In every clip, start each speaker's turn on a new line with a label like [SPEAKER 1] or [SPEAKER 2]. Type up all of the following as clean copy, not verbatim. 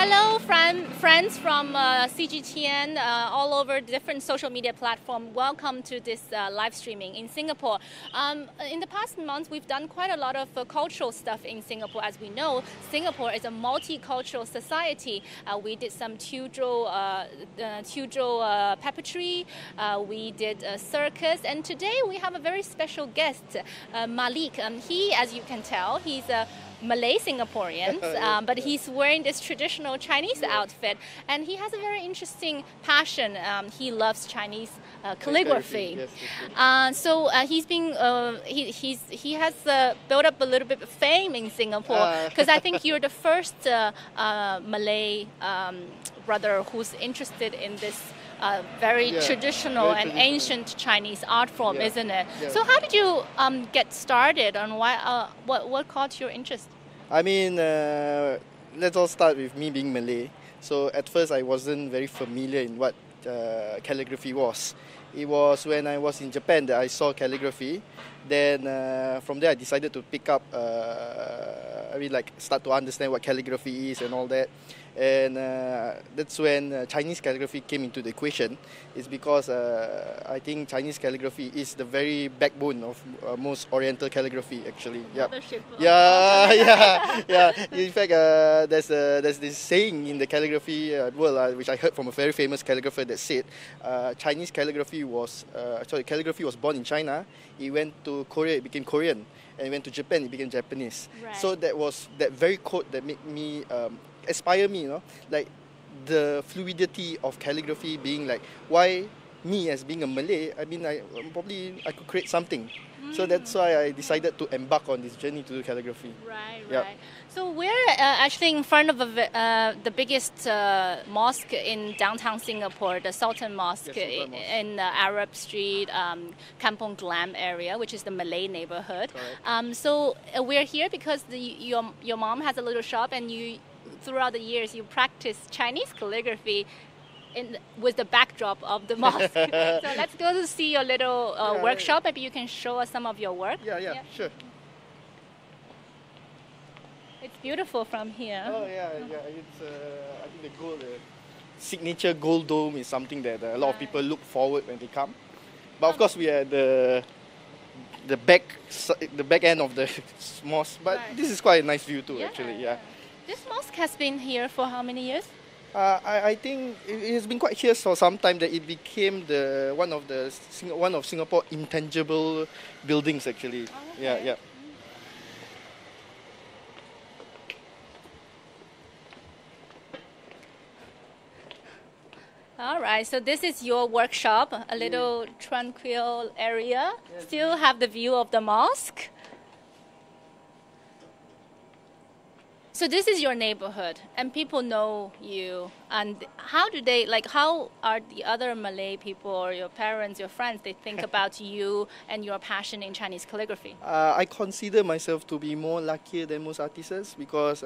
[SPEAKER 1] Hello, friends from CGTN all over different social media platforms. Welcome to this live streaming in Singapore. In the past months, we've done quite a lot of cultural stuff in Singapore. As we know, Singapore is a multicultural society. We did some Teudro puppetry. We did a circus. And today we have a very special guest, Malik. He, as you can tell, he's a Malay Singaporean, but he's wearing this traditional Chinese outfit, and he has a very interesting passion. He loves Chinese calligraphy. He has built up a little bit of fame in Singapore because I think you're the first Malay brother who's interested in this very traditional and ancient Chinese art form, isn't it? Yeah. So how did you get started, and why? What caught your interest?
[SPEAKER 2] I mean, let's all start with me being Malay. So at first I wasn't very familiar in what calligraphy was. It was when I was in Japan that I saw calligraphy. Then from there I decided to pick up, start to understand what calligraphy is and all that. And that's when Chinese calligraphy came into the equation. It's because I think Chinese calligraphy is the very backbone of most Oriental calligraphy, actually. Yeah. In fact, there's this saying in the calligraphy world, which I heard from a very famous calligrapher that said, calligraphy was born in China. It went to Korea, it became Korean, and it went to Japan, it became Japanese. Right. So that was that very quote that made me aspire me, like the fluidity of calligraphy being like, why me as being a Malay, I mean, I could create something. So that's why I decided to embark on this journey to do calligraphy.
[SPEAKER 1] Right. So we're actually in front of the biggest mosque in downtown Singapore, the Sultan Mosque, in Arab Street, Kampong Glam area, which is the Malay neighborhood. So we're here because your mom has a little shop, and throughout the years you practice Chinese calligraphy with the backdrop of the mosque. So let's go to see your little workshop. Maybe you can show us some of your work.
[SPEAKER 2] Yeah, sure.
[SPEAKER 1] It's beautiful from here.
[SPEAKER 2] Oh yeah. It's I think the signature gold dome is something that a lot of people look forward when they come. But of course we are the back end of the mosque. But this is quite a nice view too, actually. Yeah.
[SPEAKER 1] This mosque has been here for how many years?
[SPEAKER 2] I think it has been quite here for some time that it became one of Singapore intangible buildings, actually. Oh, okay. Yeah.
[SPEAKER 1] All right, so this is your workshop, a little tranquil area. Still have the view of the mosque. So this is your neighborhood, and people know you. And how are the other Malay people, or your parents, your friends, they think about you and your passion in Chinese calligraphy?
[SPEAKER 2] I consider myself to be more luckier than most artists because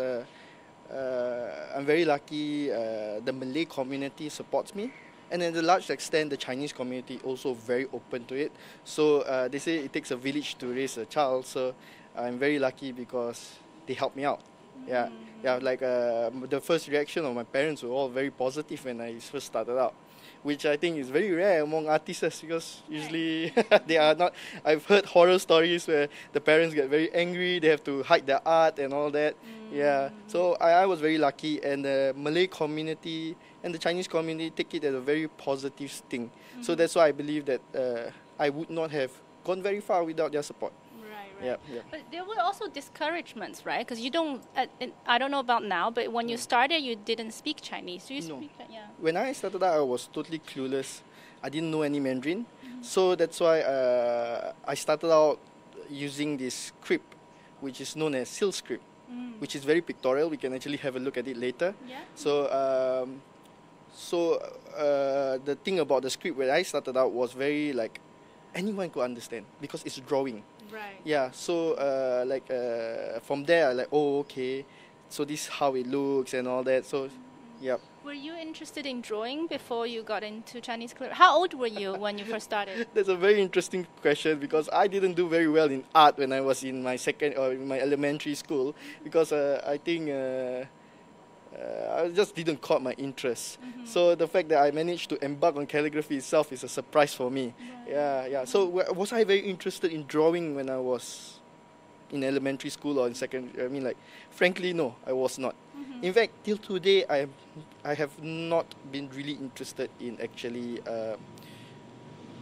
[SPEAKER 2] I'm very lucky. The Malay community supports me, and to a large extent, the Chinese community also very open to it. So they say it takes a village to raise a child. So I'm very lucky because they help me out. Yeah. The first reaction of my parents were all very positive when I first started out, which I think is very rare among artists because usually they are not. I've heard horror stories where the parents get very angry, they have to hide their art and all that. Yeah, so I was very lucky, and the Malay community and the Chinese community take it as a very positive thing. So that's why I believe that I would not have gone very far without their support.
[SPEAKER 1] Right. But there were also discouragements, right? Because you don't, I don't know about now, but when you started, you didn't speak Chinese. So you speak,
[SPEAKER 2] When I started out, I was totally clueless. I didn't know any Mandarin. So that's why I started out using this script, which is known as silk script, which is very pictorial. We can actually have a look at it later.
[SPEAKER 1] Yeah.
[SPEAKER 2] So the thing about the script when I started out was very anyone could understand because it's drawing.
[SPEAKER 1] Right.
[SPEAKER 2] Yeah, so from there, okay, so this is how it looks and all that. So, yeah.
[SPEAKER 1] Were you interested in drawing before you got into Chinese calligraphy? How old were you when you first started?
[SPEAKER 2] That's a very interesting question because I didn't do very well in art when I was in my in my elementary school because I think I just didn't caught my interest. So the fact that I managed to embark on calligraphy itself is a surprise for me. Yeah. So was I very interested in drawing when I was in elementary school or in secondary? I mean, like, frankly, no, I was not. In fact, till today, I have not been really interested in actually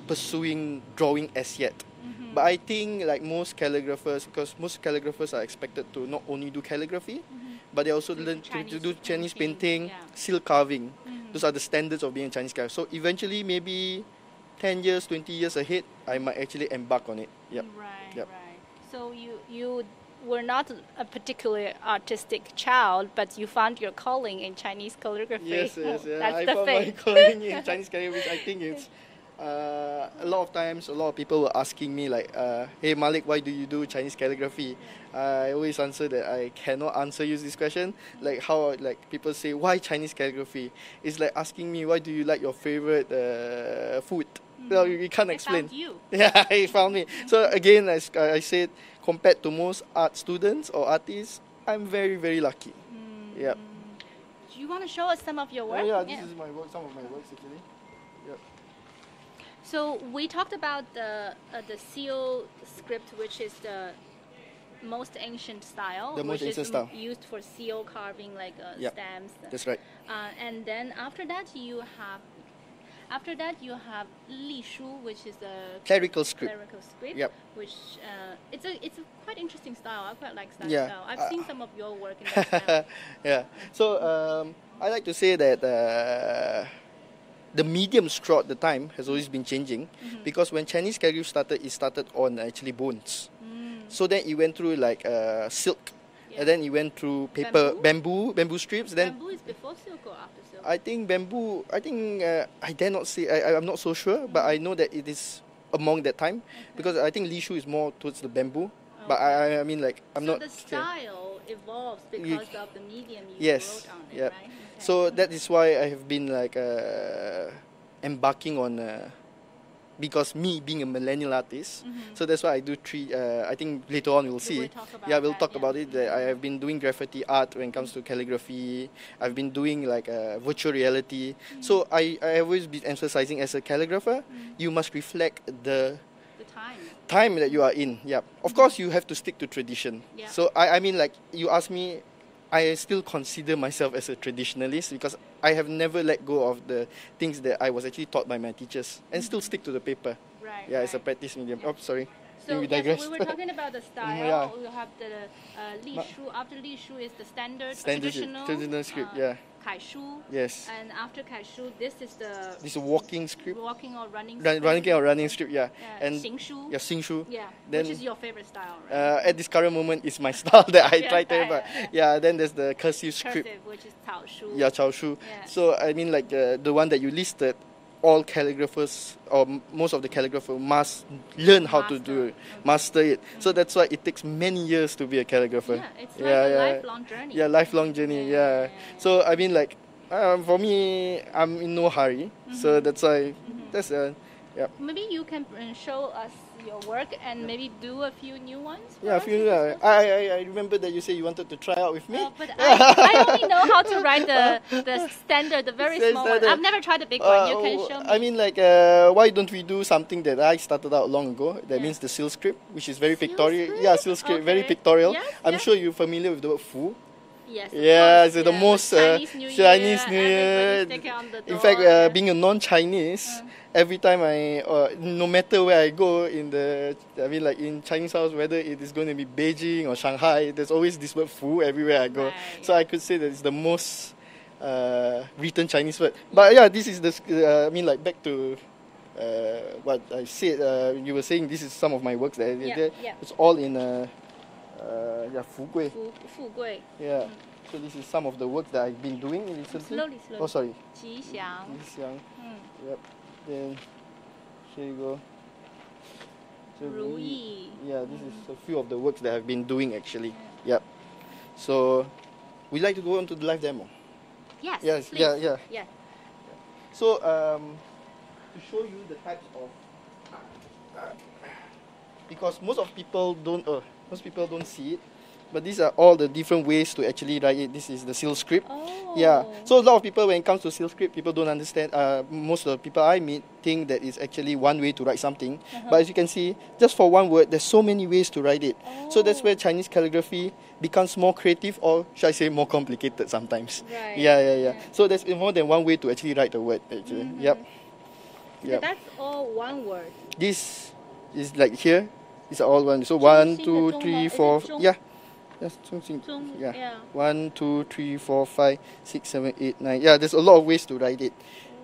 [SPEAKER 2] pursuing drawing as yet. But I think, like most calligraphers, because most calligraphers are expected to not only do calligraphy, but they also learn to do Chinese painting, seal carving. Those are the standards of being a Chinese calligrapher. So eventually, maybe 10 years, 20 years ahead, I might actually embark on it. Yep.
[SPEAKER 1] Right. So you were not a particularly artistic child, but you found your calling in Chinese calligraphy.
[SPEAKER 2] Yes.
[SPEAKER 1] That's
[SPEAKER 2] I
[SPEAKER 1] the
[SPEAKER 2] found
[SPEAKER 1] thing.
[SPEAKER 2] my calling in Chinese calligraphy, which I think it's a lot of times, a lot of people were asking me like, hey Malik, why do you do Chinese calligraphy? I always answer that I cannot answer you this question. Like how people say, why Chinese calligraphy? It's like asking me, why do you like your favorite food? No, you can't explain.
[SPEAKER 1] Found you.
[SPEAKER 2] Yeah, he found me. So again, as I said, compared to most art students or artists, I'm very, very lucky. Yep.
[SPEAKER 1] Do you want to show us some of your work?
[SPEAKER 2] This is my work, some of my works actually. Yep.
[SPEAKER 1] So we talked about the seal script, which is the most ancient style,
[SPEAKER 2] most ancient style.
[SPEAKER 1] Used for seal carving, like stamps.
[SPEAKER 2] That's right.
[SPEAKER 1] And then after that you have Li Shu, which is a
[SPEAKER 2] clerical script. Yep.
[SPEAKER 1] Which it's a quite interesting style. I quite like that style. I've seen some of your work in that style.
[SPEAKER 2] Yeah. So I like to say that the mediums throughout the time has always been changing, because when Chinese calligraphy started, it started on actually bones. So then it went through like silk, and then it went through paper, bamboo strips. Then
[SPEAKER 1] bamboo is before silk or after silk?
[SPEAKER 2] I think bamboo. I dare not say. I'm not so sure, but I know that it is among that time, because I think Li Shu is more towards the bamboo. But I mean, like, I'm not.
[SPEAKER 1] So the style evolves because of the medium you
[SPEAKER 2] yes.
[SPEAKER 1] wrote on it,
[SPEAKER 2] Yep.
[SPEAKER 1] right? Okay.
[SPEAKER 2] So that is why I have been like embarking on, because me being a millennial artist, so that's why I do three. I think later on we'll see. We'll talk about it. That I have been doing graffiti art when it comes to calligraphy. I've been doing like virtual reality. So I have always been emphasizing, as a calligrapher, you must reflect the time that you are in. Yeah. Of course, you have to stick to tradition.
[SPEAKER 1] Yeah.
[SPEAKER 2] So I mean, like, you ask me, I still consider myself as a traditionalist, because I have never let go of the things that I was actually taught by my teachers, and still stick to the paper.
[SPEAKER 1] Right.
[SPEAKER 2] It's a practice medium. Oh, sorry.
[SPEAKER 1] So
[SPEAKER 2] we
[SPEAKER 1] yes,
[SPEAKER 2] digress.
[SPEAKER 1] we were talking about the style. We have the Li Shu. After Li Shu is the standard
[SPEAKER 2] traditional script.
[SPEAKER 1] Kai Shu.
[SPEAKER 2] Yes.
[SPEAKER 1] And after Kai Shu, this is
[SPEAKER 2] a walking script.
[SPEAKER 1] Walking or running.
[SPEAKER 2] Running script. And
[SPEAKER 1] Xing Shu.
[SPEAKER 2] Xing Shu.
[SPEAKER 1] Then, which is your favorite style, right?
[SPEAKER 2] At this current moment, it's my style that I try to. Then there's the cursive script.
[SPEAKER 1] Which is Cao Shu.
[SPEAKER 2] Cao Shu. So I mean, like the one that you listed, all calligraphers, or most of the calligraphers, must learn how to do it, master it. So that's why it takes many years to be a calligrapher.
[SPEAKER 1] It's like a lifelong journey.
[SPEAKER 2] Lifelong journey. So I mean, like, for me, I'm in no hurry. So that's why. That's
[SPEAKER 1] Maybe you can show us your work and maybe do a few new ones.
[SPEAKER 2] A few. I remember that you said you wanted to try out with me.
[SPEAKER 1] But I only know how to write the standard, the very small one. I've never tried the big one. You can show me.
[SPEAKER 2] I mean, like, why don't we do something that I started out long ago? That means the seal script, which is very pictorial. Seal script, very pictorial. I'm sure you're familiar with the word Fu.
[SPEAKER 1] Yes.
[SPEAKER 2] So the most Chinese New Year. In fact, being a non-Chinese, every time no matter where I go like in Chinese house, whether it is going to be Beijing or Shanghai, there's always this word Fu everywhere I go.
[SPEAKER 1] Right.
[SPEAKER 2] So I could say that it's the most written Chinese word. But this is like back to what I said. You were saying this is some of my works. It's all in. Fu Gui.
[SPEAKER 1] Fu Gui.
[SPEAKER 2] So this is some of the work that I've been doing recently.
[SPEAKER 1] Slowly.
[SPEAKER 2] Oh, sorry.
[SPEAKER 1] Qi Xiang.
[SPEAKER 2] Yep. Then here you go. So
[SPEAKER 1] Ru Yi.
[SPEAKER 2] This is a few of the works that I've been doing actually. Yep. So, we'd like to go on to the live demo.
[SPEAKER 1] Yes. Please.
[SPEAKER 2] Yeah. So, to show you the types of, because most people don't see it. but these are all the different ways to actually write it. This is the seal script.
[SPEAKER 1] Oh.
[SPEAKER 2] Yeah. So a lot of people, when it comes to seal script, people don't understand. Most of the people I meet think that it's actually one way to write something. But as you can see, just for one word, there's so many ways to write it. So that's where Chinese calligraphy becomes more creative, or should I say more complicated sometimes.
[SPEAKER 1] Right.
[SPEAKER 2] Yeah. So there's more than one way to actually write the word, actually. Yep.
[SPEAKER 1] So that's all one word.
[SPEAKER 2] This is like here. These are all one. So 1, 2, 3, 4. Yeah. That's yeah. 1, 2, 3, 4, 5, 6, 7, 8, 9. Yeah, there's a lot of ways to write it.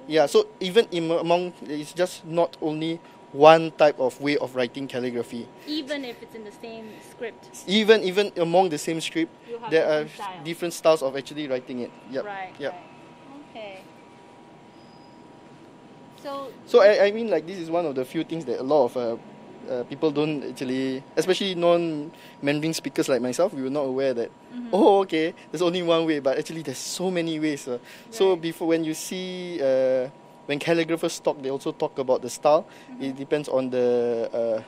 [SPEAKER 2] Yeah, so even among, it's just not only one type of way of writing calligraphy.
[SPEAKER 1] Even if it's in the same script.
[SPEAKER 2] Even among the same script, there are different styles of actually writing it. Yep.
[SPEAKER 1] Right.
[SPEAKER 2] Yep.
[SPEAKER 1] Right. Okay.
[SPEAKER 2] So I mean, like, this is one of the few things that a lot of people don't actually, especially non-Mandarin speakers like myself, we were not aware that, oh, okay, there's only one way, but actually there's so many ways. So before, when you see, when calligraphers talk, they also talk about the style. It depends on the,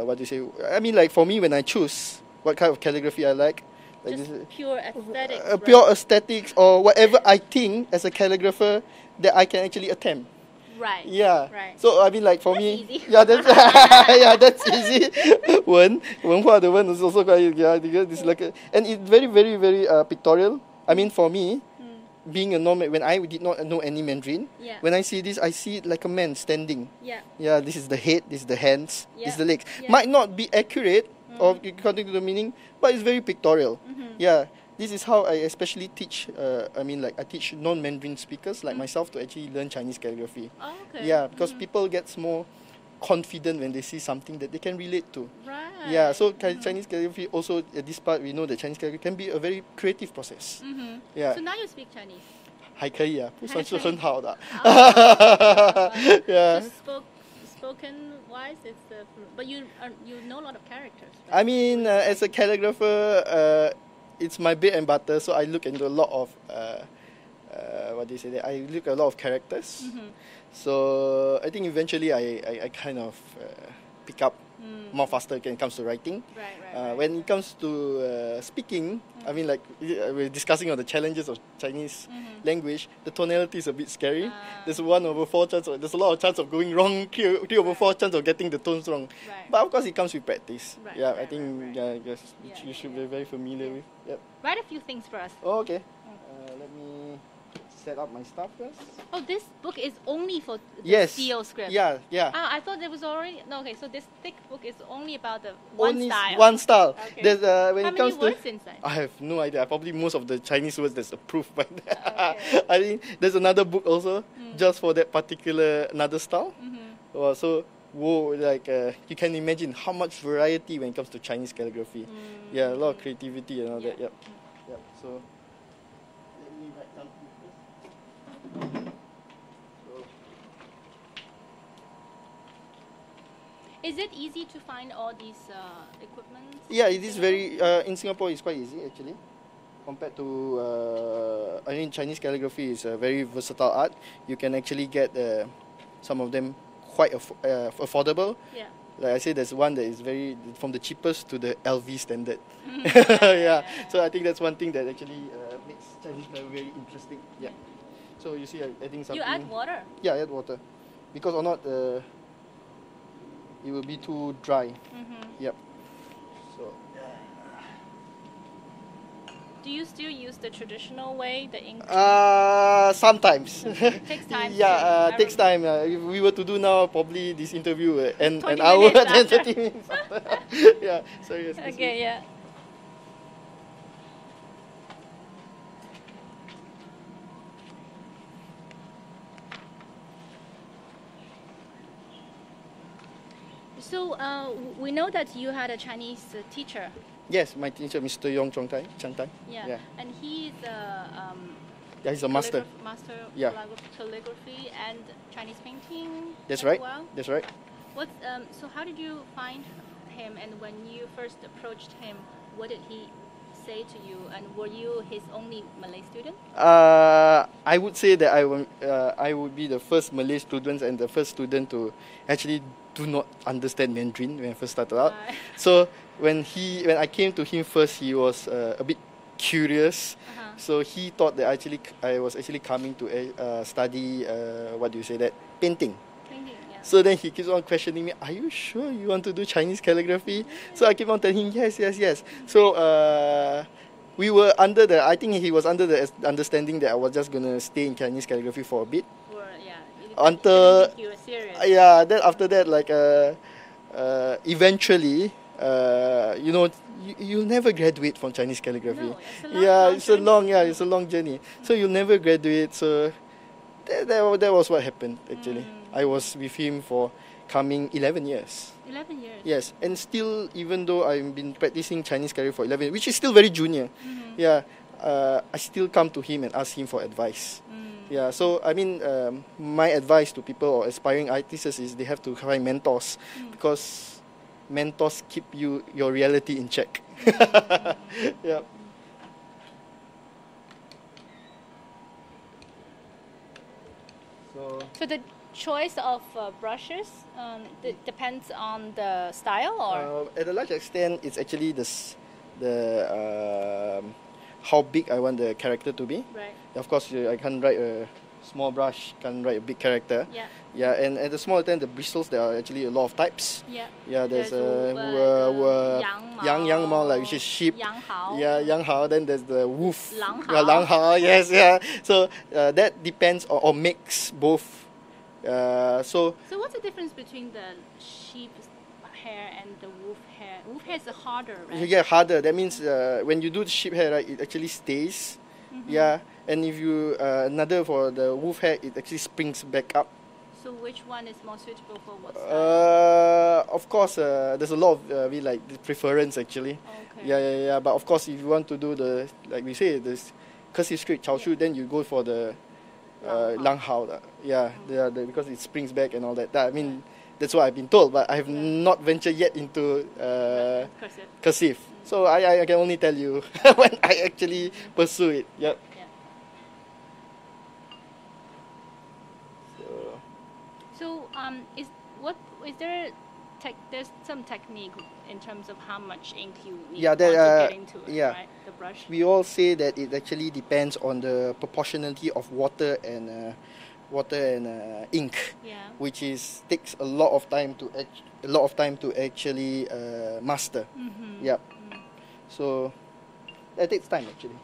[SPEAKER 2] what do you say, I mean, like, for me, when I choose what kind of calligraphy I like
[SPEAKER 1] just
[SPEAKER 2] this,
[SPEAKER 1] pure aesthetics.
[SPEAKER 2] Pure aesthetics, or whatever I think as a calligrapher that I can actually attempt.
[SPEAKER 1] Right.
[SPEAKER 2] Yeah.
[SPEAKER 1] Right.
[SPEAKER 2] So I mean, like, for
[SPEAKER 1] that's
[SPEAKER 2] me,
[SPEAKER 1] easy.
[SPEAKER 2] yeah, that's easy. 文化的文 is also quite, yeah, because it's like and it's very pictorial. I mean, for me, being a non, when I did not know any Mandarin, when I see this, I see it like a man standing. Yeah. Yeah. This is the head. This is the hands. This is the legs. Might not be accurate or according to the meaning, but it's very pictorial. Yeah. This is how I especially teach, I mean, like, I teach non-Mandarin speakers like myself to actually learn Chinese calligraphy.
[SPEAKER 1] Oh, okay.
[SPEAKER 2] Yeah, because people get more confident when they see something that they can relate to.
[SPEAKER 1] Right.
[SPEAKER 2] Yeah, so Chinese calligraphy also, at this part, we know that Chinese calligraphy can be a very creative process. Yeah.
[SPEAKER 1] So now you speak Chinese?
[SPEAKER 2] 还可以啊，不算是很好的。
[SPEAKER 1] Yeah. So spoken-wise, it's but you know a lot of characters. Right?
[SPEAKER 2] I mean, as a calligrapher, it's my bread and butter, so I look into a lot of what do you say? I look at a lot of characters. So I think eventually I kind of pick up more faster when it comes to writing.
[SPEAKER 1] Right.
[SPEAKER 2] When it comes to speaking, I mean, like, we're discussing on the challenges of Chinese language. The tonality is a bit scary. There's 1/4 chance. There's a lot of chance of going wrong. 3/4 chance of getting the tones wrong.
[SPEAKER 1] Right.
[SPEAKER 2] But of course, it comes with practice.
[SPEAKER 1] Right,
[SPEAKER 2] yeah,
[SPEAKER 1] right,
[SPEAKER 2] I think you should be very familiar with. Yep.
[SPEAKER 1] Write a few things for us.
[SPEAKER 2] Oh, okay. Let me set up my stuff first.
[SPEAKER 1] Oh, this book is only for the seal script.
[SPEAKER 2] Yeah.
[SPEAKER 1] Ah, I thought there was already. No, okay. So this thick book is only about the one style.
[SPEAKER 2] One style.
[SPEAKER 1] Okay.
[SPEAKER 2] There's when
[SPEAKER 1] How
[SPEAKER 2] it
[SPEAKER 1] many
[SPEAKER 2] comes
[SPEAKER 1] words
[SPEAKER 2] to.
[SPEAKER 1] inside?
[SPEAKER 2] I have no idea. Probably most of the Chinese words that's approved by that.
[SPEAKER 1] Okay.
[SPEAKER 2] I think there's another book also just for that particular another style. So. Whoa, like you can imagine how much variety when it comes to Chinese calligraphy. Yeah, a lot of creativity and all that. Yep. So let me write something first.
[SPEAKER 1] Is it easy to find all these equipment?
[SPEAKER 2] Yeah, it is very in Singapore. It's quite easy actually, compared to I mean, Chinese calligraphy is a very versatile art. You can actually get some of them quite affordable. Yeah. Like I said, there's one that is very from the cheapest to the LV standard. Yeah. So I think that's one thing that actually makes Chinese calligraphy very interesting. Yeah. So you see, I'm adding something.
[SPEAKER 1] You add water?
[SPEAKER 2] Yeah, I add water, because or not, it will be too dry. Yep. So.
[SPEAKER 1] Do you still use the traditional way, the ink?
[SPEAKER 2] Sometimes.
[SPEAKER 1] It takes time.
[SPEAKER 2] Yeah, takes time. If we were to do now, probably this interview and an
[SPEAKER 1] 20
[SPEAKER 2] hour
[SPEAKER 1] minutes
[SPEAKER 2] and
[SPEAKER 1] after.
[SPEAKER 2] 30 minutes after. Yeah, sorry.
[SPEAKER 1] Okay, yeah. So we know that you had a Chinese teacher.
[SPEAKER 2] Yes, my teacher, Mr. Yong Chang Tai.
[SPEAKER 1] Yeah. And he's
[SPEAKER 2] yeah, he's a master.
[SPEAKER 1] Master
[SPEAKER 2] Yeah.
[SPEAKER 1] calligraphy and Chinese painting.
[SPEAKER 2] That's
[SPEAKER 1] as
[SPEAKER 2] right.
[SPEAKER 1] Well.
[SPEAKER 2] That's right.
[SPEAKER 1] What's so how did you find him, and when you first approached him, what did he say to you, and were you his only Malay student?
[SPEAKER 2] I would say that I would be the first Malay student and the first student to actually do not understand Mandarin when I first started out. So when I came to him first, he was a bit curious. So he thought that I was actually coming to study painting. So then he keeps on questioning me, are you sure you want to do Chinese calligraphy? So I keep on telling him, yes. So I think he was under the understanding that I was just going to stay in Chinese calligraphy for a bit. Until, you were serious. Then after that, eventually, you'll never graduate from Chinese calligraphy.
[SPEAKER 1] No,
[SPEAKER 2] it's a long journey. So you'll never graduate. So that was what happened actually. I was with him for coming 11 years.
[SPEAKER 1] 11 years.
[SPEAKER 2] Yes, and still, even though I've been practicing Chinese calligraphy for 11 years, which is still very junior, I still come to him and ask him for advice. Yeah, so I mean, my advice to people or aspiring artists is they have to find mentors because mentors keep your reality in check. Yeah.
[SPEAKER 1] So the choice of brushes depends on the style, or
[SPEAKER 2] at a large extent, it's actually how big I want the character to be.
[SPEAKER 1] Right.
[SPEAKER 2] Of course, I can't write a small brush, can't write a big character. Yeah, and at the small end, the bristles, there are actually a lot of types. Yeah, there's Yang Mao, like which is sheep.
[SPEAKER 1] Yang Hao.
[SPEAKER 2] Yeah, Yang Hao. Then there's the wolf.
[SPEAKER 1] Lang Hao.
[SPEAKER 2] Yeah, Lang Hao. Yes, yeah. So that depends or mix both. So
[SPEAKER 1] what's the difference between the sheep hair and the wolf hair? Wolf hair is harder, right?
[SPEAKER 2] Yeah, harder. That means when you do the sheep hair, right, it actually stays. Yeah, and if you another for the wolf hair, it actually springs back up.
[SPEAKER 1] So which one is more suitable for what style?
[SPEAKER 2] Of course, there's a lot of the preference actually.
[SPEAKER 1] Okay.
[SPEAKER 2] Yeah. But of course, if you want to do the this cursive script Chao Shu, then you go for the Lang Hao. Because it springs back and all that. I mean, that's what I've been told, but I have not ventured yet into cursive. So I can only tell you when I actually pursue it. Yep.
[SPEAKER 1] So there's some technique in terms of how much ink you need to get into it, right? The brush.
[SPEAKER 2] We all say that it actually depends on the proportionality of water and ink, which takes a lot of time to actually master. Yep. So that takes time actually.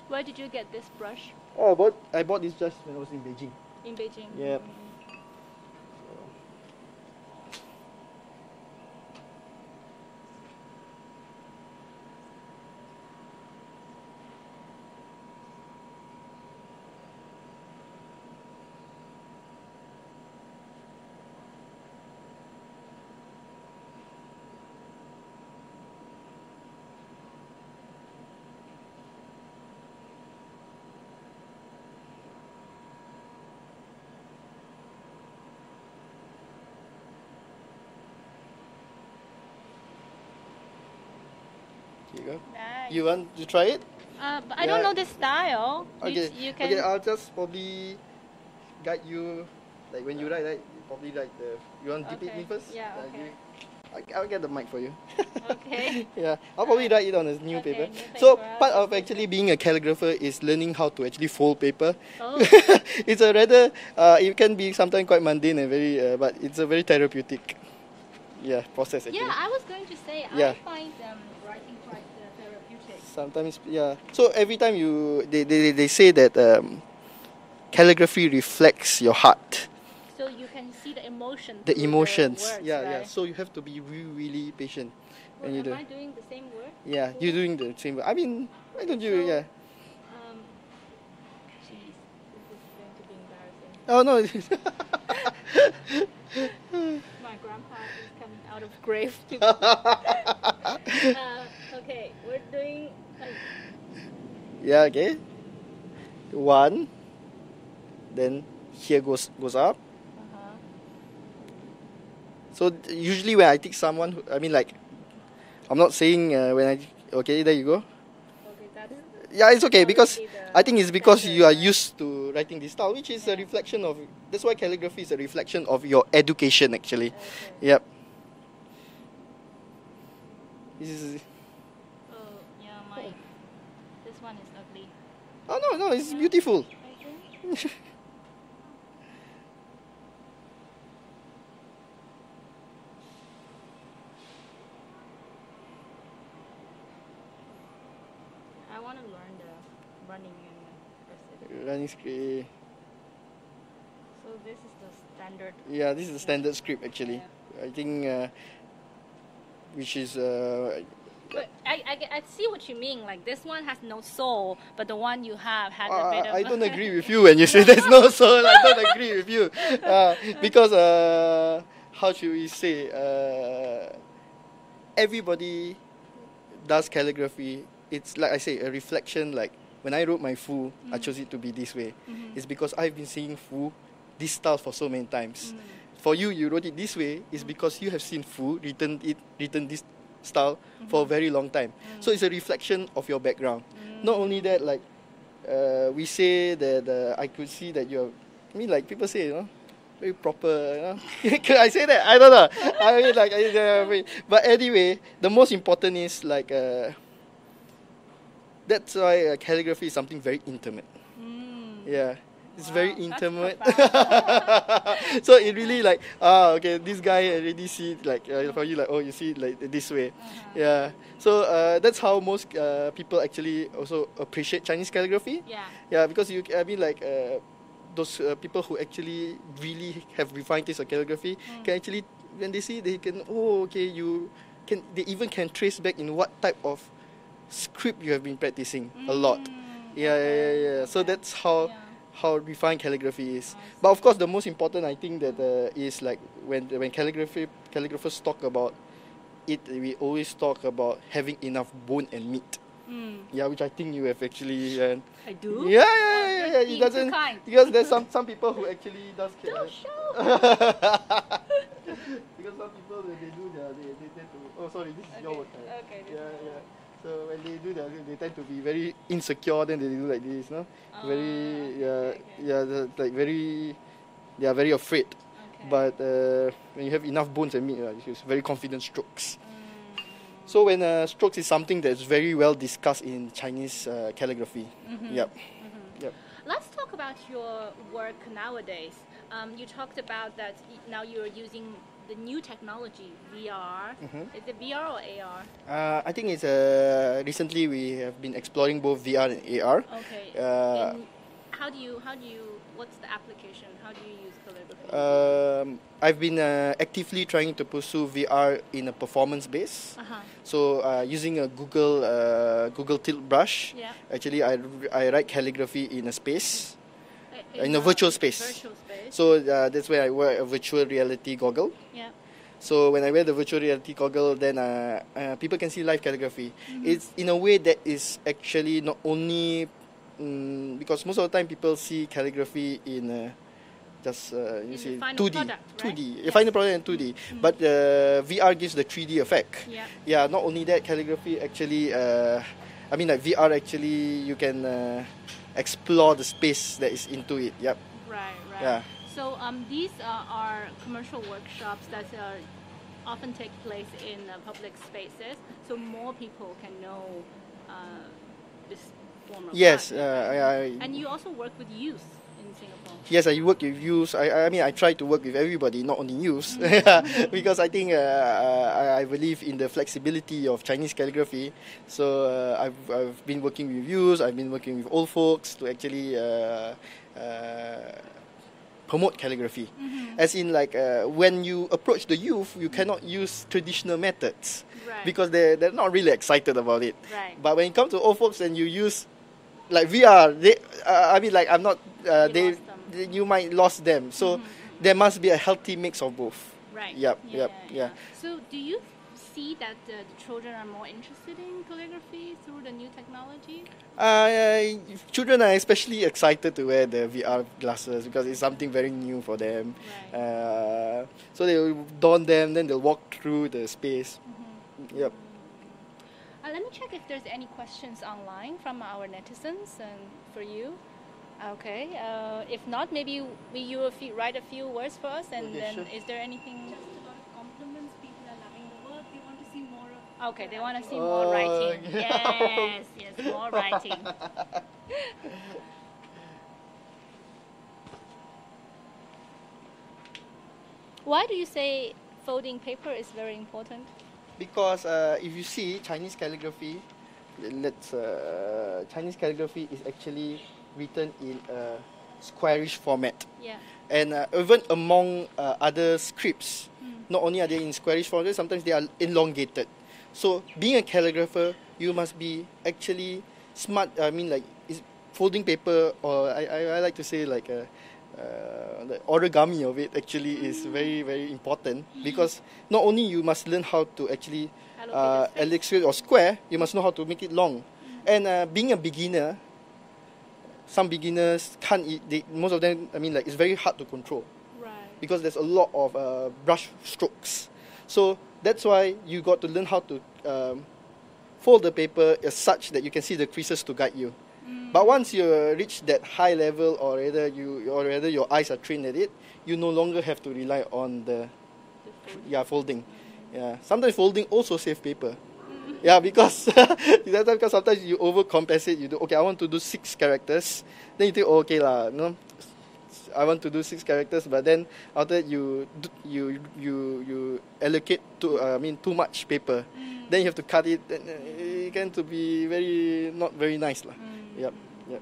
[SPEAKER 1] Where did you get this brush?
[SPEAKER 2] Oh, I bought this just when I was in Beijing.
[SPEAKER 1] In Beijing?
[SPEAKER 2] Yep. Here you go.
[SPEAKER 1] Nice.
[SPEAKER 2] You want to try it?
[SPEAKER 1] But I don't know the style.
[SPEAKER 2] Okay.
[SPEAKER 1] You can...
[SPEAKER 2] Okay, I'll just probably guide you. Like when you write, right? Probably you want to dip it in first?
[SPEAKER 1] Yeah, okay.
[SPEAKER 2] I'll get the mic for you.
[SPEAKER 1] Okay.
[SPEAKER 2] Yeah, I'll probably write it on a new paper.
[SPEAKER 1] New
[SPEAKER 2] So
[SPEAKER 1] paper.
[SPEAKER 2] part of actually being a calligrapher is learning how to actually fold paper.
[SPEAKER 1] Oh.
[SPEAKER 2] It's a rather, it can be sometimes quite mundane and very, but it's a very therapeutic, process actually.
[SPEAKER 1] Yeah, I was going to say,
[SPEAKER 2] Yeah.
[SPEAKER 1] I find writing quite therapeutic.
[SPEAKER 2] Sometimes, So every time they say that calligraphy reflects your heart.
[SPEAKER 1] So you can see the emotion.
[SPEAKER 2] The
[SPEAKER 1] through
[SPEAKER 2] emotions.
[SPEAKER 1] The words,
[SPEAKER 2] Yeah.
[SPEAKER 1] right?
[SPEAKER 2] So you have to be really, really patient.
[SPEAKER 1] Well,
[SPEAKER 2] when you
[SPEAKER 1] am
[SPEAKER 2] do.
[SPEAKER 1] I doing the same word?
[SPEAKER 2] Yeah, you're doing the same. I mean, why don't you?
[SPEAKER 1] So,
[SPEAKER 2] Yeah.
[SPEAKER 1] Jeez, this is going to be embarrassing.
[SPEAKER 2] Oh no.
[SPEAKER 1] My grandpa is coming out of grave. Okay, we're doing.
[SPEAKER 2] Yeah. Okay. One. Then here goes up. So usually when I teach someone, I'm not saying when okay, there you go.
[SPEAKER 1] Okay, that's.
[SPEAKER 2] Yeah, it's okay because I think it's because you are used to writing this style, which is a reflection of. That's why calligraphy is a reflection of your education, actually.
[SPEAKER 1] Okay.
[SPEAKER 2] Yep. This is.
[SPEAKER 1] Oh, yeah, this one is ugly.
[SPEAKER 2] Oh no, it's beautiful.
[SPEAKER 1] I think. I want to learn the running and
[SPEAKER 2] Running script.
[SPEAKER 1] So this is the standard.
[SPEAKER 2] Yeah, this is the standard script actually. I think, which is.
[SPEAKER 1] But I see what you mean. Like this one has no soul, but the one you have had a bit of.
[SPEAKER 2] I don't agree with you when you say there's no soul. I don't agree with you because how should we say? Everybody does calligraphy. It's like I say, a reflection. Like when I wrote my Fu, I chose it to be this way. It's because I've been seeing Fu, this style for so many times. For you, you wrote it this way. It's because you have seen Fu written this style for a very long time. So it's a reflection of your background. Not only that, like we say that I could see that you're. I mean, like people say, very proper. Can I say that? I don't know. I mean, like, but anyway, the most important is like. That's why calligraphy is something very intimate. Yeah, it's very intimate. So it really like okay, this guy already see it like for you like you see it like this way. Yeah. So that's how most people actually also appreciate Chinese calligraphy.
[SPEAKER 1] Yeah.
[SPEAKER 2] Yeah, because I mean like those people who actually really have refined taste of calligraphy can actually when they see they can they even can trace back in what type of script you have been practicing a lot. Yeah. So that's how refined calligraphy is. But of course, the most important I think that is like when calligraphers talk about it, we always talk about having enough bone and meat. Yeah, which I think you have actually.
[SPEAKER 1] I do.
[SPEAKER 2] Yeah. It doesn't because there's some people who actually does.
[SPEAKER 1] Don't show.
[SPEAKER 2] Because some people when they do they tend to. Oh, sorry, this is your work.
[SPEAKER 1] Okay.
[SPEAKER 2] Yeah. So when they do that, they tend to be very insecure. Then they do like this, no? They are very afraid.
[SPEAKER 1] Okay.
[SPEAKER 2] But when you have enough bones and meat, you use very confident strokes. So when strokes is something that's very well discussed in Chinese calligraphy. Yep.
[SPEAKER 1] Let's talk about your work nowadays. You talked about that now you're using the new technology, VR. Is it VR or AR?
[SPEAKER 2] I think it's recently we have been exploring both VR and AR.
[SPEAKER 1] Okay. How do you? What's the application? How do you use calligraphy?
[SPEAKER 2] I've been actively trying to pursue VR in a performance base. So using a Google Tilt brush.
[SPEAKER 1] Yeah.
[SPEAKER 2] Actually, I write calligraphy in a space. In a virtual space. So that's where I wear a virtual reality goggle.
[SPEAKER 1] Yeah.
[SPEAKER 2] So when I wear the virtual reality goggle, then people can see live calligraphy. It's in a way that is actually not only because most of the time people see calligraphy in just you see 2D,
[SPEAKER 1] product,
[SPEAKER 2] 2D. You find the product in 2D, but VR gives the 3D effect.
[SPEAKER 1] Yeah.
[SPEAKER 2] Yeah. Not only that, calligraphy actually. I mean, like VR actually, you can explore the space that is into it. Yep.
[SPEAKER 1] Right.
[SPEAKER 2] Yeah.
[SPEAKER 1] So these are commercial workshops that often take place in public spaces, so more people can know this form of
[SPEAKER 2] Yes.
[SPEAKER 1] art. And you also work with youth in Singapore.
[SPEAKER 2] Yes, I work with youth. I mean, I try to work with everybody, not only youth, because I think I believe in the flexibility of Chinese calligraphy. So I've been working with youth. I've been working with old folks to actually promote calligraphy. As in, like when you approach the youth, you cannot use traditional methods because they're not really excited about it.
[SPEAKER 1] Right.
[SPEAKER 2] But when it comes to old folks and you use like VR, I mean, like I'm not. You might lost them. So there must be a healthy mix of both.
[SPEAKER 1] Right.
[SPEAKER 2] Yep.
[SPEAKER 1] So do you see that the children are more interested in calligraphy through the new technology?
[SPEAKER 2] Children are especially excited to wear the VR glasses because it's something very new for them.
[SPEAKER 1] Right.
[SPEAKER 2] So they will don them, then they'll walk through the space. Yep.
[SPEAKER 1] Let me check if there's any questions online from our netizens and for you. Okay. If not, maybe you write a few words for us, and
[SPEAKER 2] Okay,
[SPEAKER 1] then
[SPEAKER 2] sure.
[SPEAKER 1] is there anything?
[SPEAKER 3] Just a lot of compliments. People are loving the work. They want to see more of.
[SPEAKER 1] Okay, they want to see more writing. Yes, yes, more writing. Why do you say folding paper is very important?
[SPEAKER 2] Because if you see Chinese calligraphy, Chinese calligraphy is actually written in a squarish format.
[SPEAKER 1] Yeah.
[SPEAKER 2] And even among other scripts, not only are they in squarish format, sometimes they are elongated. So being a calligrapher, you must be actually smart. I mean, like folding paper, or I like to say like the origami of it actually is very, very important, because not only you must learn how to actually ellipse or square, you must know how to make it long. And being a beginner, some beginners can't. Most of them, I mean, like it's very hard to control,
[SPEAKER 1] Right.
[SPEAKER 2] because there's a lot of brush strokes. So that's why you got to learn how to fold the paper as such that you can see the creases to guide you. But once you reach that high level, or rather your eyes are trained at it, you no longer have to rely on the folding. Yeah, sometimes folding also save paper. Yeah, because because sometimes you overcompensate. You do, okay, I want to do 6 characters. Then you think, oh, okay lah, no, I want to do 6 characters, but then after that you allocate too much paper. Then you have to cut it. And it can to be not very nice lah. Yep. Yep.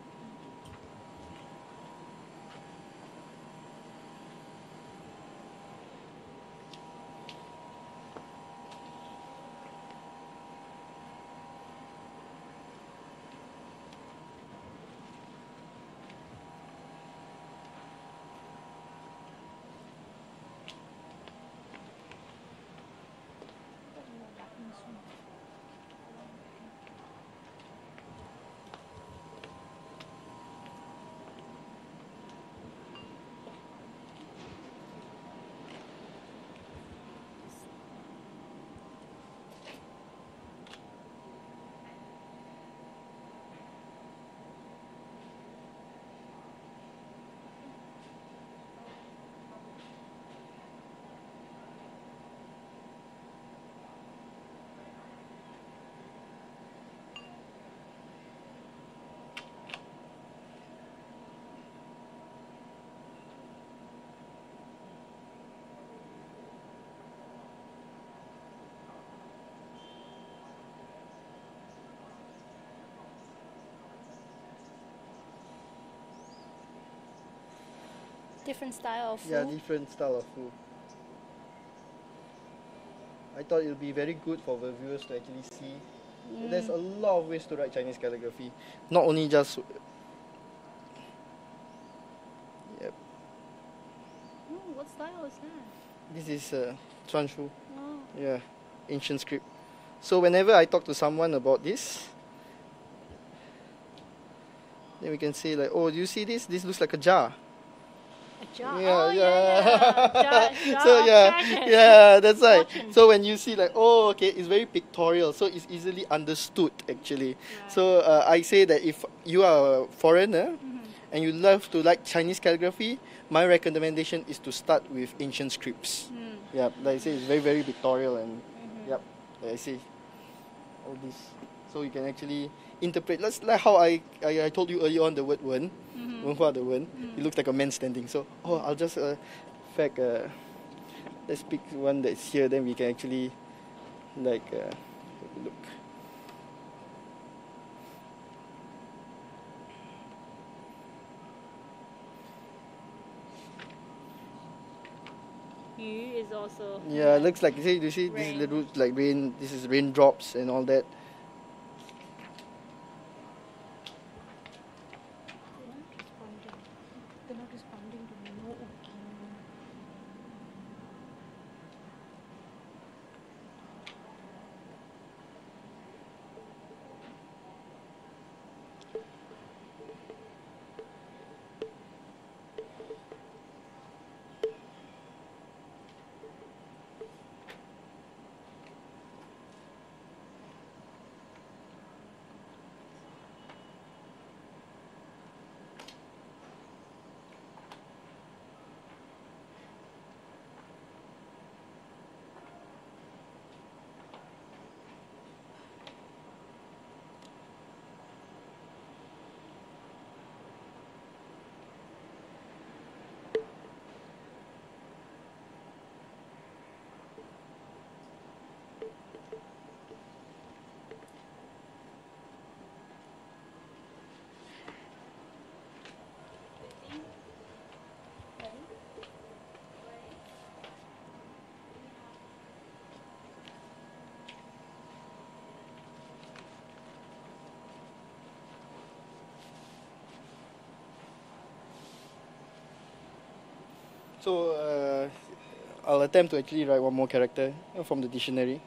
[SPEAKER 1] Different style of food.
[SPEAKER 2] Yeah, different style of food. I thought it would be very good for the viewers to actually see. There's a lot of ways to write Chinese calligraphy. Not only just. Yep.
[SPEAKER 1] What style is that?
[SPEAKER 2] This is Chuan Shu.
[SPEAKER 1] Oh.
[SPEAKER 2] Yeah, ancient script. So whenever I talk to someone about this, then we can say like, oh, do you see this? This looks like a jar.
[SPEAKER 1] Jar.
[SPEAKER 2] Yeah,
[SPEAKER 1] oh,
[SPEAKER 2] yeah.
[SPEAKER 1] Jar
[SPEAKER 2] So
[SPEAKER 1] of
[SPEAKER 2] yeah,
[SPEAKER 1] fashion.
[SPEAKER 2] yeah, that's right.
[SPEAKER 1] Fortune.
[SPEAKER 2] So when you see like, oh, okay, it's very pictorial, so it's easily understood actually.
[SPEAKER 1] Right.
[SPEAKER 2] So I say that if you are a foreigner and you love to like Chinese calligraphy, my recommendation is to start with ancient scripts. Yeah, like I say, it's very, very pictorial, and yep, like I say, all this. So you can actually interpret. Like how I told you earlier on the word wen, wenhua the wen. It looks like a man standing. So I'll just in fact let's pick one that's here. Then we can actually like look.
[SPEAKER 1] Yu is also.
[SPEAKER 2] Yeah, it looks like you see this is
[SPEAKER 1] Rain.
[SPEAKER 2] the roots like rain. This is raindrops and all that.
[SPEAKER 3] They're not responding to me. No, okay.
[SPEAKER 2] So I'll attempt to actually write one more character from the dictionary.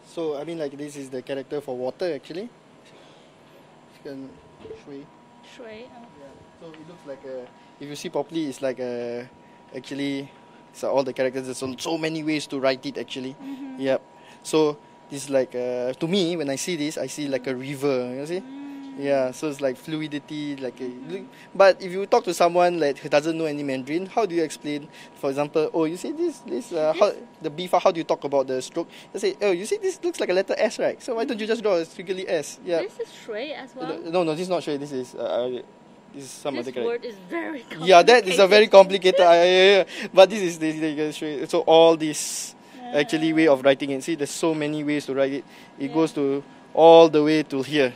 [SPEAKER 2] So I mean, like, this is the character for water actually. You can shui.
[SPEAKER 1] Shui.
[SPEAKER 2] Yeah. So it looks like if you see properly, it's like actually, so all the characters. There's so many ways to write it actually. Yep. So this is like to me, when I see this, I see like a river. You see? Yeah. So it's like fluidity, like. But if you talk to someone like who doesn't know any Mandarin, how do you explain? For example, oh, you see this how the beef. How do you talk about the stroke? They say, oh, you see this looks like a letter S, right? So why don't you just draw a squiggly S? Yeah.
[SPEAKER 1] This is shui as well.
[SPEAKER 2] No, this is not shui. This is some
[SPEAKER 1] This
[SPEAKER 2] other character.
[SPEAKER 1] word is very complicated.
[SPEAKER 2] Yeah, that is a very complicated. Yeah. But this is the so all this actually way of writing it. See, there's so many ways to write it. It goes to all the way to here.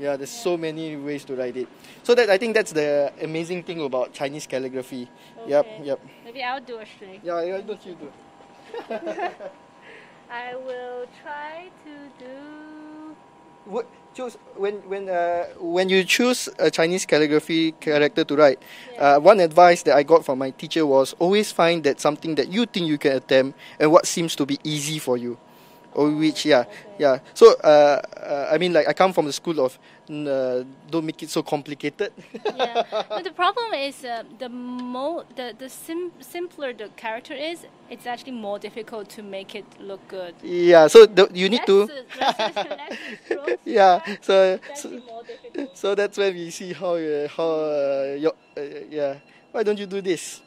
[SPEAKER 2] Yeah, there's so many ways to write it. So that I think that's the amazing thing about Chinese calligraphy.
[SPEAKER 1] Okay.
[SPEAKER 2] Yep.
[SPEAKER 1] Maybe I'll do a shui.
[SPEAKER 2] Yeah, don't you do?
[SPEAKER 1] I will try to do.
[SPEAKER 2] When you choose a Chinese calligraphy character to write, one advice that I got from my teacher was always find that something that you think you can attempt and what seems to be easy for you. Or which, yeah. So, I mean, like, I come from the school of don't make it so complicated.
[SPEAKER 1] Yeah, but the problem is simpler the character is, it's actually more difficult to make it look good.
[SPEAKER 2] Yeah, so you need to. Yeah, so that's when we see how yeah. Why don't you do this?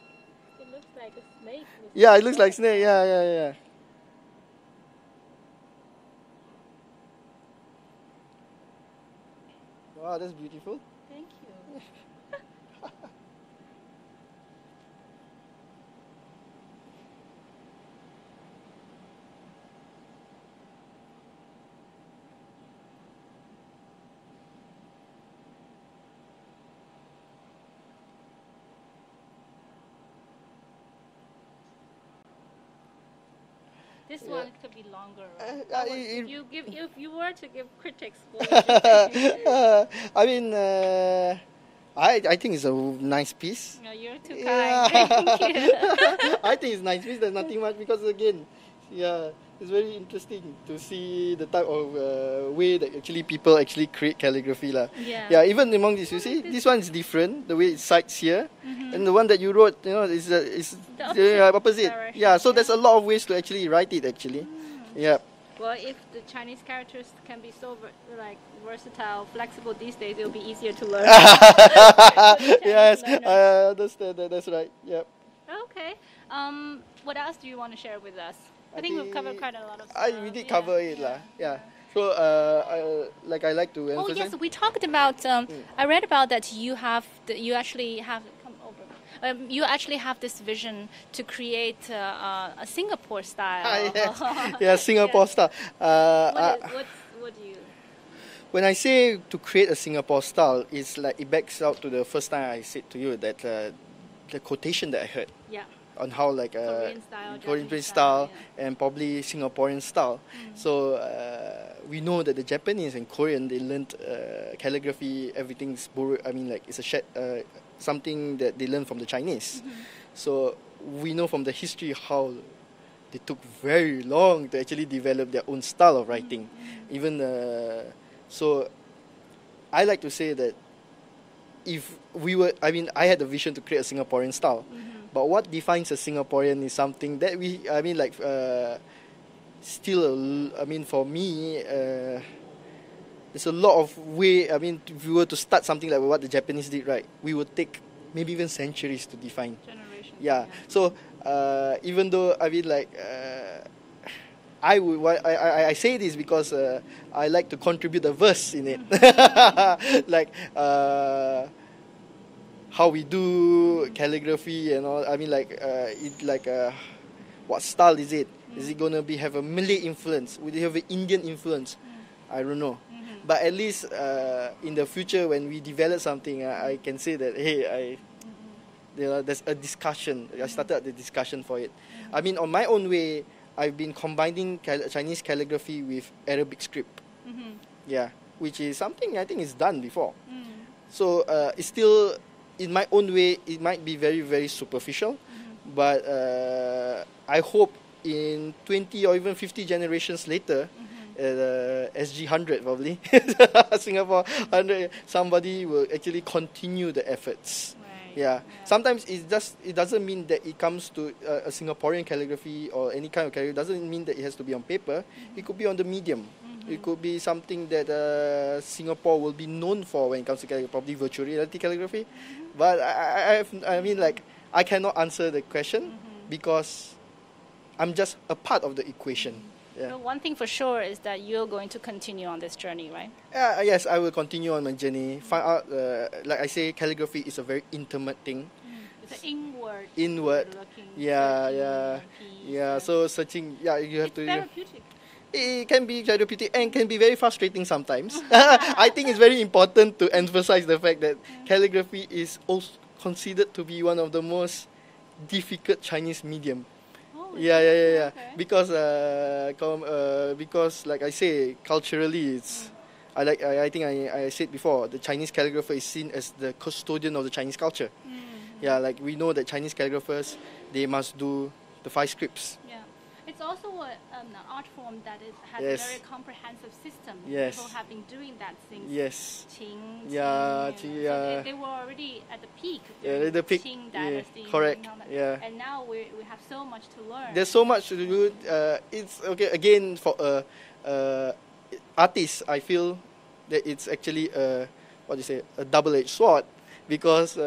[SPEAKER 1] It looks like a snake.
[SPEAKER 2] Yeah, it looks like snake. Yeah. Wow, that's beautiful.
[SPEAKER 1] Thank you. This one could be longer. Right? If you were to give critics, what would you say?
[SPEAKER 2] I mean, I think it's a nice piece.
[SPEAKER 1] No, you're too kind. Thank you.
[SPEAKER 2] I think it's a nice piece. There's nothing much because again, it's very interesting to see the type of way that actually people actually create calligraphy lah. Yeah. Even among this, you see, this one is different. The way it cites here, and the one that you wrote, is the opposite. Yeah. So there's a lot of ways to actually write it. Actually, yeah.
[SPEAKER 1] Well, if the Chinese characters can be so versatile, flexible these days, it'll be easier to learn.
[SPEAKER 2] Yes, I understand that. That's right. Yep.
[SPEAKER 1] Okay. What else do you want to share with us? I think we've covered quite a lot of stuff.
[SPEAKER 2] We did cover it, lah. Yeah. So, I like to emphasize.
[SPEAKER 1] Oh yes, we talked about. I read about that you actually have come over. You actually have this vision to create a Singapore style.
[SPEAKER 2] Singapore style.
[SPEAKER 1] What do you?
[SPEAKER 2] When I say to create a Singapore style, it's like it backs out to the first time I said to you that the quotation that I heard.
[SPEAKER 1] Yeah.
[SPEAKER 2] On how like Korean style and probably Singaporean style. So we know that the Japanese and Korean, they learned calligraphy. Everything's borrowed. I mean, like it's something that they learned from the Chinese. So we know from the history how they took very long to actually develop their own style of writing. Even so, I like to say that if I had the vision to create a Singaporean style. But what defines a Singaporean is something that for me, there's a lot of way. I mean, if we were to start something like what the Japanese did, right, we would take maybe even centuries to define.
[SPEAKER 3] Generations.
[SPEAKER 2] Yeah. So even though I mean like I say this because I like to contribute a verse in it, like how we do calligraphy and all. I mean like what style is it? Is it gonna have a Malay influence? Will it have an Indian influence? I don't know. But at least in the future when we develop something, I can say that hey, there's a discussion. I started the discussion for it. I mean, on my own way, I've been combining Chinese calligraphy with Arabic script. Yeah, which is something I think is done before. So it's still, in my own way, it might be very, very superficial. But I hope in 20 or even 50 generations later, SG 100 probably, Singapore 100, somebody will actually continue the efforts. Yeah. Sometimes it doesn't mean that it comes to a Singaporean calligraphy or any kind of calligraphy. It doesn't mean that it has to be on paper. It could be on the medium. It could be something that Singapore will be known for when it comes to calligraphy, probably virtual reality calligraphy. But I mean like, I cannot answer the question because I'm just a part of the equation. Yeah.
[SPEAKER 1] So one thing for sure is that you're going to continue on this journey, right?
[SPEAKER 2] Yes, I will continue on my journey. Find out, like I say, calligraphy is a very intimate thing.
[SPEAKER 3] It's an
[SPEAKER 2] Inward.
[SPEAKER 3] looking.
[SPEAKER 2] Yeah. So searching. Yeah, you have to.
[SPEAKER 3] Therapeutic.
[SPEAKER 2] It can be therapeutic and can be very frustrating sometimes. I think it's very important to emphasize the fact that calligraphy is also considered to be one of the most difficult Chinese medium. Yeah.
[SPEAKER 3] Okay.
[SPEAKER 2] Because like I say, culturally, it's I think I said before, the Chinese calligrapher is seen as the custodian of the Chinese culture. Yeah, like we know that Chinese calligraphers, they must do the 5 scripts.
[SPEAKER 3] Yeah. It's also an art form that has
[SPEAKER 2] Yes.
[SPEAKER 3] a very comprehensive system.
[SPEAKER 2] Yes.
[SPEAKER 3] People have been doing that since
[SPEAKER 2] Yes.
[SPEAKER 3] Qing.
[SPEAKER 2] Yeah,
[SPEAKER 3] Qing,
[SPEAKER 2] Qing,
[SPEAKER 3] so
[SPEAKER 2] yeah.
[SPEAKER 3] they were already at the peak.
[SPEAKER 2] Yeah,
[SPEAKER 3] during
[SPEAKER 2] the peak.
[SPEAKER 3] Qing
[SPEAKER 2] Yeah,
[SPEAKER 3] dynasty.
[SPEAKER 2] correct.
[SPEAKER 3] and all that.
[SPEAKER 2] Yeah.
[SPEAKER 3] And now we have so much to learn.
[SPEAKER 2] There's so much to do. It's okay again for artists. I feel that it's actually a double-edged sword because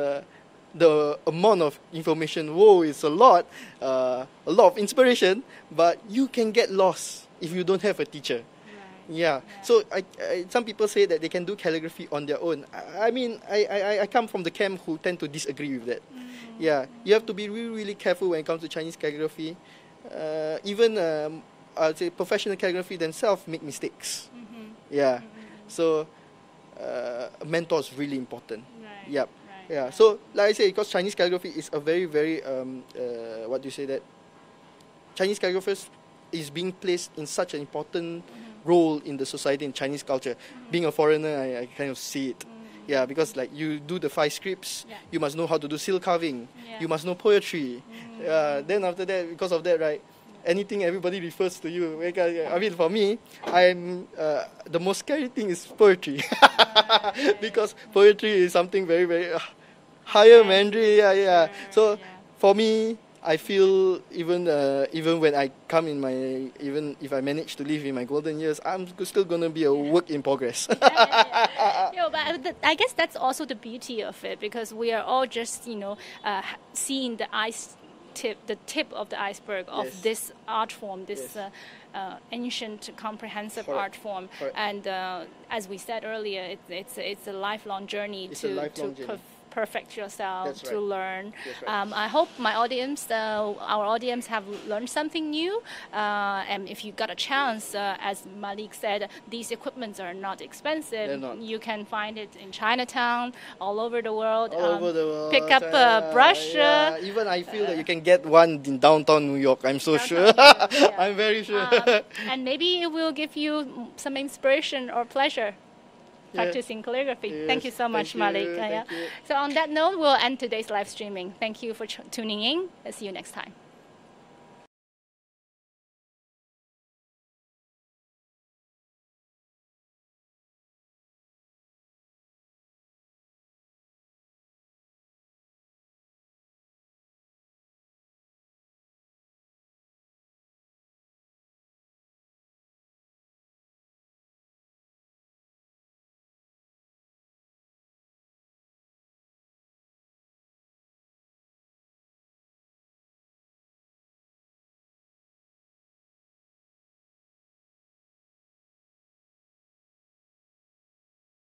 [SPEAKER 2] the amount of information, it's a lot of inspiration, but you can get lost if you don't have a teacher. Yeah. So some people say that they can do calligraphy on their own. I mean, I come from the camp who tend to disagree with that. Yeah. You have to be really, really careful when it comes to Chinese calligraphy. Even I'd say professional calligraphy themselves make mistakes. Yeah. So a mentor is really important. Yep. Yeah. So like I say, because Chinese calligraphy is a very, very Chinese calligraphers is being placed in such an important role in the society in Chinese culture. Being a foreigner, I kind of see it. Yeah, because like you do the 5 scripts, you must know how to do seal carving. You must know poetry. Then after that, because of that, right, anything everybody refers to you. I mean, for me, I'm the most scary thing is poetry, because poetry is something very, very higher Mandarin. Yeah. So for me, I feel even when I come in even if I manage to live in my golden years, I'm still gonna be a work in progress.
[SPEAKER 1] But I guess that's also the beauty of it, because we are all just seeing the tip of the iceberg of this art form, this ancient comprehensive art form. And as we said earlier, it's a lifelong journey to perfect yourself, to learn. I hope our audience have learned something new. And if you got a chance, as Malik said, these equipments are not expensive.
[SPEAKER 2] They're not.
[SPEAKER 1] You can find it in Chinatown, all over the world. Pick
[SPEAKER 2] Pick
[SPEAKER 1] up a brush.
[SPEAKER 2] Even I feel that you can get one in downtown New York. I'm so sure. I'm very sure.
[SPEAKER 1] And maybe it will give you some inspiration or pleasure practicing calligraphy.
[SPEAKER 2] Yes,
[SPEAKER 1] thank you so much,
[SPEAKER 2] thank you,
[SPEAKER 1] Malik.
[SPEAKER 2] thank you.
[SPEAKER 1] So on that note, we'll end today's live streaming. Thank you for tuning in. See you next time.